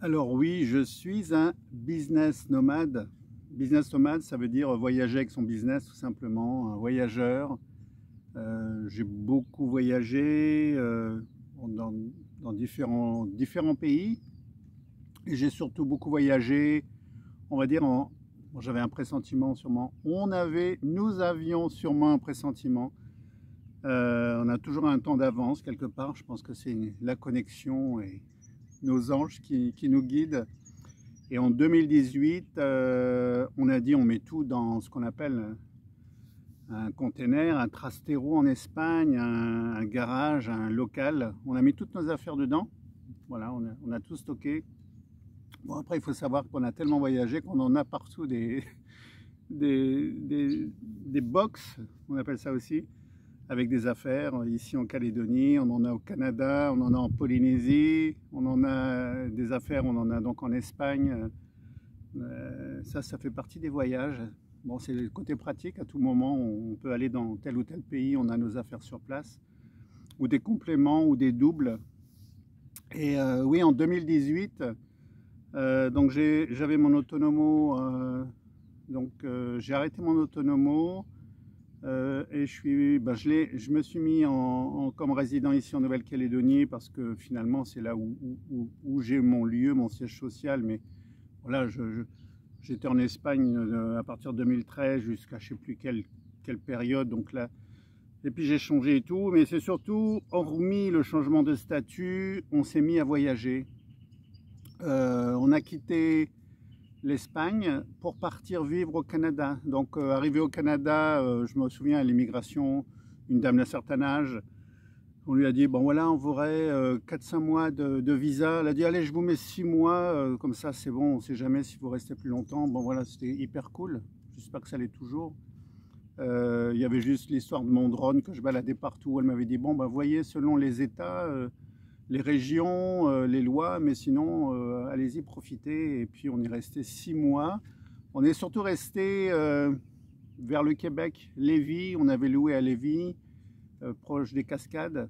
Alors oui, je suis un business nomade. Business nomade, ça veut dire voyager avec son business tout simplement, un voyageur. J'ai beaucoup voyagé dans, dans différents pays et j'ai surtout beaucoup voyagé, on va dire, bon, j'avais un pressentiment sûrement. Nous avions sûrement un pressentiment. On a toujours un temps d'avance quelque part. Je pense que c'est la connexion et nos anges qui nous guident. Et en 2018, on a dit on met tout dans ce qu'on appelle un container, un trastero en Espagne, un garage, un local. On a mis toutes nos affaires dedans. Voilà, on a tout stocké. Bon, après, il faut savoir qu'on a tellement voyagé qu'on en a partout des box, on appelle ça aussi, avec des affaires. Ici en Calédonie, on en a au Canada, on en a en Polynésie, on en a des affaires, on en a donc en Espagne. Ça fait partie des voyages. Bon, c'est le côté pratique. À tout moment, on peut aller dans tel ou tel pays, on a nos affaires sur place, ou des compléments, ou des doubles. Et oui, en 2018, donc j'avais mon autonomo, j'ai arrêté mon autonomo et je me suis mis comme résident ici en Nouvelle-Calédonie parce que finalement c'est là où j'ai mon lieu, mon siège social. Mais voilà, j'étais en Espagne à partir de 2013 jusqu'à je ne sais plus quelle période. Donc là, et puis j'ai changé et tout. Mais c'est surtout, hormis le changement de statut, on s'est mis à voyager. On a quitté l'Espagne pour partir vivre au Canada. Donc arrivé au Canada, je me souviens à l'immigration, une dame d'un certain âge, on lui a dit, bon voilà, on voudrait 4-5 mois de visa. Elle a dit, allez, je vous mets 6 mois, comme ça c'est bon, on ne sait jamais si vous restez plus longtemps. Bon voilà, c'était hyper cool, j'espère que ça l'est toujours. Il y avait juste l'histoire de mon drone que je baladais partout. Elle m'avait dit, bon ben voyez, selon les États, les régions, les lois, mais sinon, allez-y, profitez. Et puis on est resté 6 mois. On est surtout resté vers le Québec, Lévis. On avait loué à Lévis, proche des Cascades.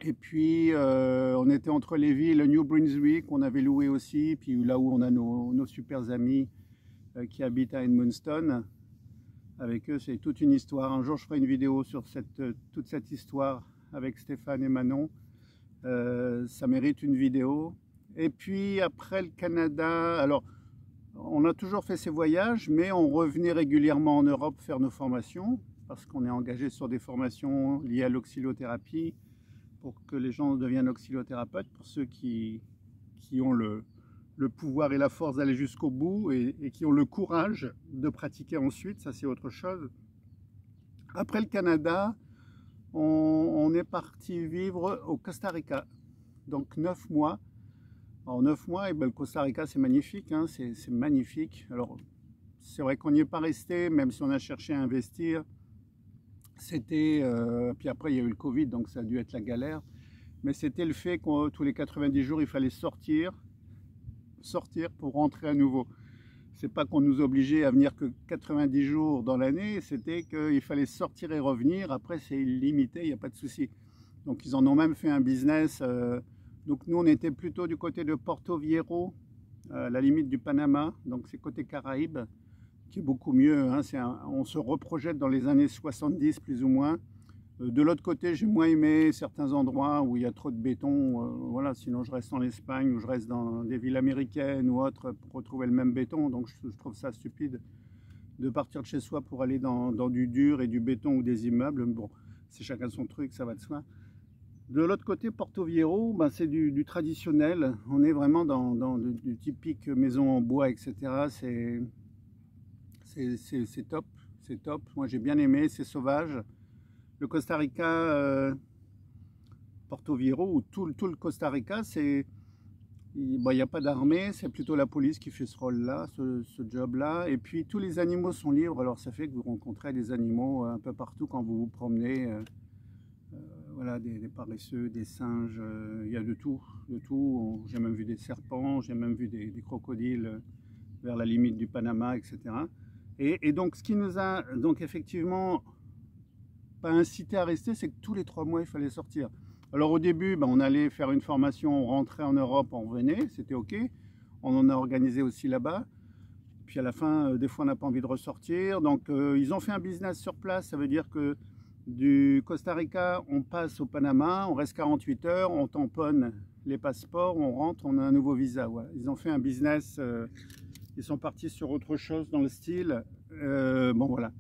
Et puis on était entre Lévis et le New Brunswick, on avait loué aussi. Puis là où on a nos super amis qui habitent à Edmundston. Avec eux, c'est toute une histoire. Un jour, je ferai une vidéo sur toute cette histoire avec Stéphane et Manon. Ça mérite une vidéo. Et puis après le Canada, alors on a toujours fait ces voyages, mais on revenait régulièrement en Europe faire nos formations, parce qu'on est engagé sur des formations liées à l'oxylothérapie, pour que les gens deviennent oxylothérapeutes, pour ceux qui ont le pouvoir et la force d'aller jusqu'au bout et qui ont le courage de pratiquer ensuite, ça c'est autre chose. Après le Canada, on est parti vivre au Costa Rica, donc 9 mois. En 9 mois, et ben, le Costa Rica c'est magnifique, hein, c'est magnifique. Alors c'est vrai qu'on n'y est pas resté, même si on a cherché à investir. C'était, puis après il y a eu le Covid, donc ça a dû être la galère. Mais c'était le fait que tous les 90 jours il fallait sortir pour rentrer à nouveau. C'est pas qu'on nous obligeait à venir que 90 jours dans l'année, c'était qu'il fallait sortir et revenir. Après, c'est illimité, il n'y a pas de souci. Donc, ils en ont même fait un business. Donc, nous, on était plutôt du côté de Porto Viejo, la limite du Panama. Donc, c'est côté Caraïbes, qui est beaucoup mieux. Hein. On se reprojette dans les années 70, plus ou moins. De l'autre côté, j'ai moins aimé certains endroits où il y a trop de béton. Voilà, sinon je reste en Espagne ou je reste dans des villes américaines ou autres pour retrouver le même béton. Donc je trouve ça stupide de partir de chez soi pour aller dans du dur et du béton ou des immeubles. Bon, c'est chacun son truc, ça va de soi. De l'autre côté, Porto Viejo, ben, c'est du traditionnel. On est vraiment dans du typique maison en bois, etc. C'est top, c'est top. Moi j'ai bien aimé, c'est sauvage. Le Costa Rica, Porto Viejo, ou tout le Costa Rica, il n'y a pas d'armée, c'est plutôt la police qui fait ce rôle-là, ce job-là. Et puis tous les animaux sont libres, alors ça fait que vous rencontrez des animaux un peu partout quand vous vous promenez. Voilà, des paresseux, des singes, il y a de tout, de tout. J'ai même vu des serpents, j'ai même vu des crocodiles vers la limite du Panama, etc. Et donc ce qui nous a donc effectivement pas incité à rester, c'est que tous les 3 mois il fallait sortir. Alors au début, on allait faire une formation, on rentrait en Europe, on revenait, c'était ok. On en a organisé aussi là-bas. Puis à la fin, des fois on n'a pas envie de ressortir. Donc ils ont fait un business sur place, ça veut dire que du Costa Rica, on passe au Panama, on reste 48 heures, on tamponne les passeports, on rentre, on a un nouveau visa. Voilà. Ils ont fait un business, ils sont partis sur autre chose dans le style. Bon voilà.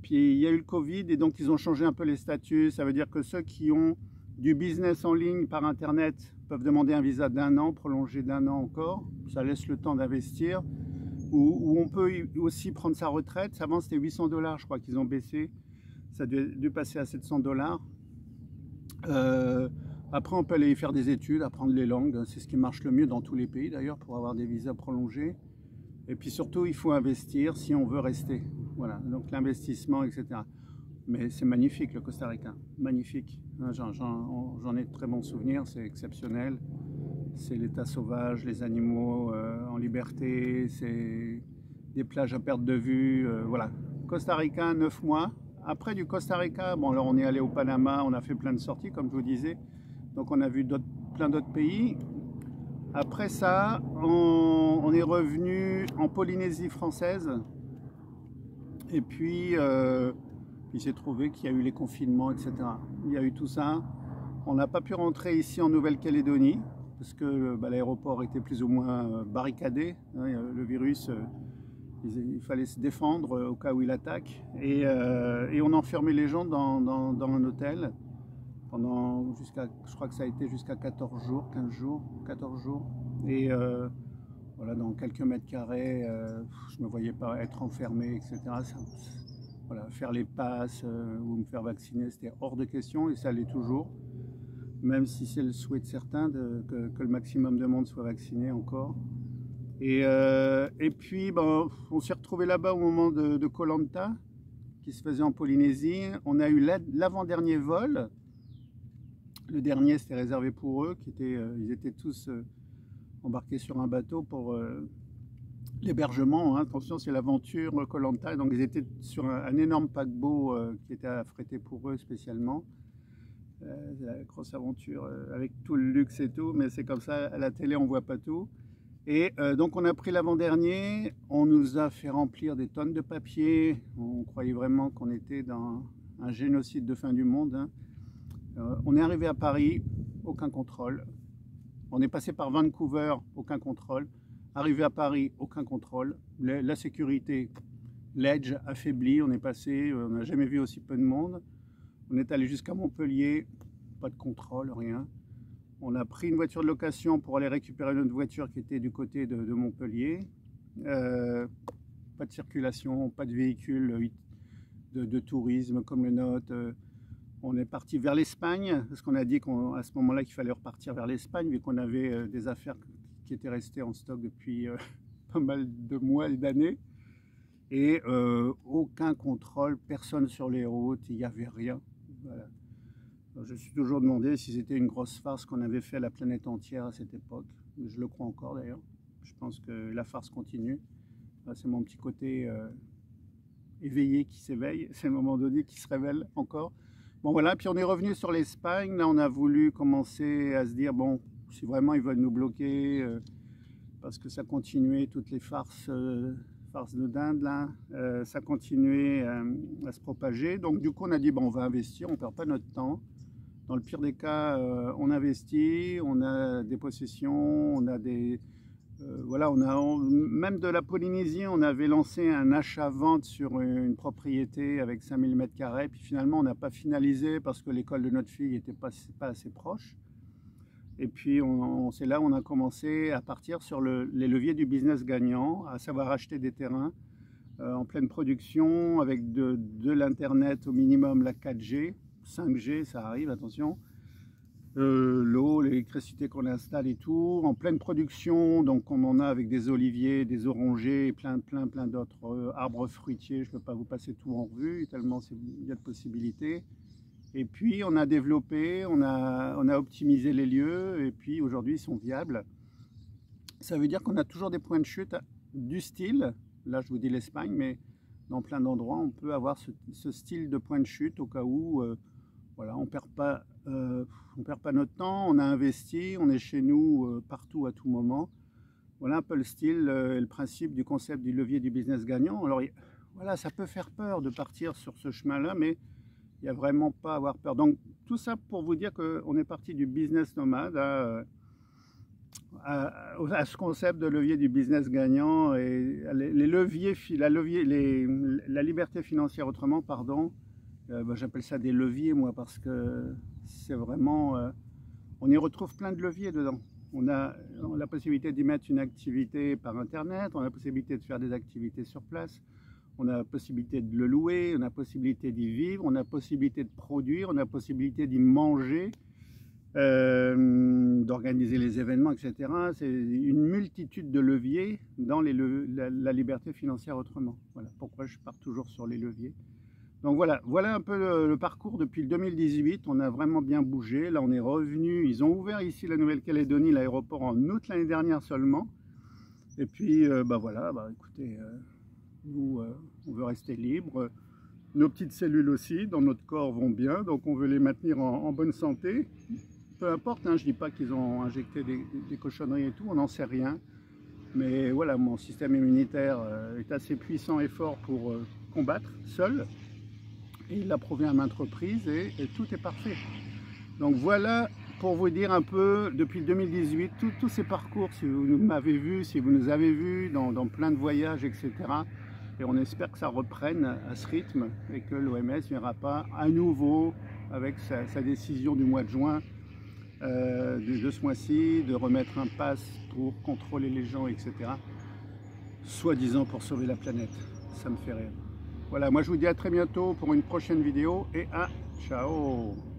Puis il y a eu le Covid et donc ils ont changé un peu les statuts. Ça veut dire que ceux qui ont du business en ligne par internet peuvent demander un visa d'1 an, prolongé d'1 an encore. Ça laisse le temps d'investir. Ou on peut aussi prendre sa retraite. Avant c'était 800 $, je crois qu'ils ont baissé. Ça a dû passer à 700 $. Après on peut aller faire des études, apprendre les langues. C'est ce qui marche le mieux dans tous les pays d'ailleurs pour avoir des visas prolongés. Et puis surtout il faut investir si on veut rester. Voilà, donc l'investissement, etc. Mais c'est magnifique le Costa Rica, magnifique. J'en ai de très bons souvenirs, c'est exceptionnel. C'est l'état sauvage, les animaux en liberté, c'est des plages à perte de vue. Voilà, Costa Rica, 9 mois. Après du Costa Rica, bon alors on est allé au Panama, on a fait plein de sorties comme je vous disais. Donc on a vu plein d'autres pays. Après ça, on est revenu en Polynésie française. Et puis, il s'est trouvé qu'il y a eu les confinements, etc. Il y a eu tout ça. On n'a pas pu rentrer ici en Nouvelle-Calédonie parce que l'aéroport était plus ou moins barricadé. Hein, le virus, il fallait se défendre au cas où il attaque. Et on enfermait les gens dans un hôtel pendant je crois que ça a été jusqu'à 14 jours, 15 jours, 14 jours. Et voilà, dans quelques mètres carrés, je ne me voyais pas être enfermé, etc. Voilà, faire les passes ou me faire vacciner, c'était hors de question et ça l'est toujours. Même si c'est le souhait de certains que le maximum de monde soit vacciné encore. Et puis, on s'est retrouvé là-bas au moment de Koh Lanta, qui se faisait en Polynésie. On a eu l'avant-dernier vol. Le dernier, c'était réservé pour eux, ils étaient tous embarqués sur un bateau pour l'hébergement. Hein. Attention, c'est l'aventure Koh Lanta. Donc, ils étaient sur un énorme paquebot qui était affrété pour eux spécialement. La grosse aventure avec tout le luxe et tout, mais c'est comme ça, à la télé, on voit pas tout. Et donc, on a pris l'avant-dernier. On nous a fait remplir des tonnes de papier. On croyait vraiment qu'on était dans un génocide de fin du monde. Hein. On est arrivé à Paris, aucun contrôle. On est passé par Vancouver, aucun contrôle. Arrivé à Paris, aucun contrôle. La sécurité, l'edge affaibli, on est passé, on n'a jamais vu aussi peu de monde. On est allé jusqu'à Montpellier, pas de contrôle, rien. On a pris une voiture de location pour aller récupérer notre voiture qui était du côté de Montpellier. Pas de circulation, pas de véhicule de tourisme comme le nôtre. On est parti vers l'Espagne, parce qu'on a dit qu'à ce moment-là qu'il fallait repartir vers l'Espagne, vu qu'on avait des affaires qui étaient restées en stock depuis pas mal de mois et d'années. Et aucun contrôle, personne sur les routes, il n'y avait rien. Voilà. Alors, je me suis toujours demandé si c'était une grosse farce qu'on avait fait à la planète entière à cette époque. Je le crois encore d'ailleurs. Je pense que la farce continue. C'est mon petit côté éveillé qui s'éveille, c'est le moment donné qui se révèle encore. Bon voilà, puis on est revenu sur l'Espagne. Là, on a voulu commencer à se dire, bon, si vraiment ils veulent nous bloquer, parce que ça continuait, toutes les farces de dinde, là, ça continuait à se propager. Donc du coup, on a dit, bon, on va investir, on ne perd pas notre temps. Dans le pire des cas, on investit, on a des possessions, on a des... voilà, même de la Polynésie, on avait lancé un achat-vente sur une propriété avec 5000 m², puis finalement on n'a pas finalisé parce que l'école de notre fille n'était pas assez proche. Et puis c'est là où on a commencé à partir sur les leviers du business gagnant, à savoir acheter des terrains en pleine production avec de l'internet au minimum, la 4G, 5G ça arrive, attention. L'eau, l'électricité qu'on installe et tout, en pleine production, donc on en a avec des oliviers, des orangers et plein d'autres arbres fruitiers. Je ne peux pas vous passer tout en revue, tellement il y a de possibilités. Et puis on a développé, on a optimisé les lieux et puis aujourd'hui ils sont viables. Ça veut dire qu'on a toujours des points de chute du style, là je vous dis l'Espagne, mais dans plein d'endroits on peut avoir ce style de point de chute au cas où voilà, on ne perd pas on perd pas notre temps, on a investi, on est chez nous partout à tout moment. Voilà un peu le style et le principe du concept du levier du business gagnant. Alors voilà, ça peut faire peur de partir sur ce chemin-là, mais il n'y a vraiment pas à avoir peur. Donc tout ça pour vous dire qu'on est parti du business nomade à ce concept de levier du business gagnant et les leviers, la liberté financière autrement, pardon. J'appelle ça des leviers moi parce que c'est vraiment, on y retrouve plein de leviers dedans. On a la possibilité d'y mettre une activité par internet, on a la possibilité de faire des activités sur place, on a la possibilité de le louer, on a la possibilité d'y vivre, on a la possibilité de produire, on a la possibilité d'y manger, d'organiser les événements, etc. C'est une multitude de leviers dans la liberté financière autrement. Voilà pourquoi je pars toujours sur les leviers. Donc voilà un peu le parcours depuis le 2018, on a vraiment bien bougé, là on est revenu, ils ont ouvert ici la Nouvelle-Calédonie, l'aéroport en août l'année dernière seulement, et puis voilà, écoutez, nous on veut rester libre, nos petites cellules aussi dans notre corps vont bien, donc on veut les maintenir en bonne santé, peu importe, hein, je dis pas qu'ils ont injecté des cochonneries et tout, on n'en sait rien, mais voilà, mon système immunitaire est assez puissant et fort pour combattre seul. Et il l'a prouvé à maintes reprises et tout est parfait. Donc voilà pour vous dire un peu, depuis 2018, tous ces parcours, si vous m'avez vu, si vous nous avez vus dans plein de voyages, etc. Et on espère que ça reprenne à ce rythme et que l'OMS ne viendra pas à nouveau avec sa décision du mois de juin de ce mois-ci, de remettre un pass pour contrôler les gens, etc. Soi-disant pour sauver la planète. Ça me fait rire. Voilà, moi je vous dis à très bientôt pour une prochaine vidéo et ciao!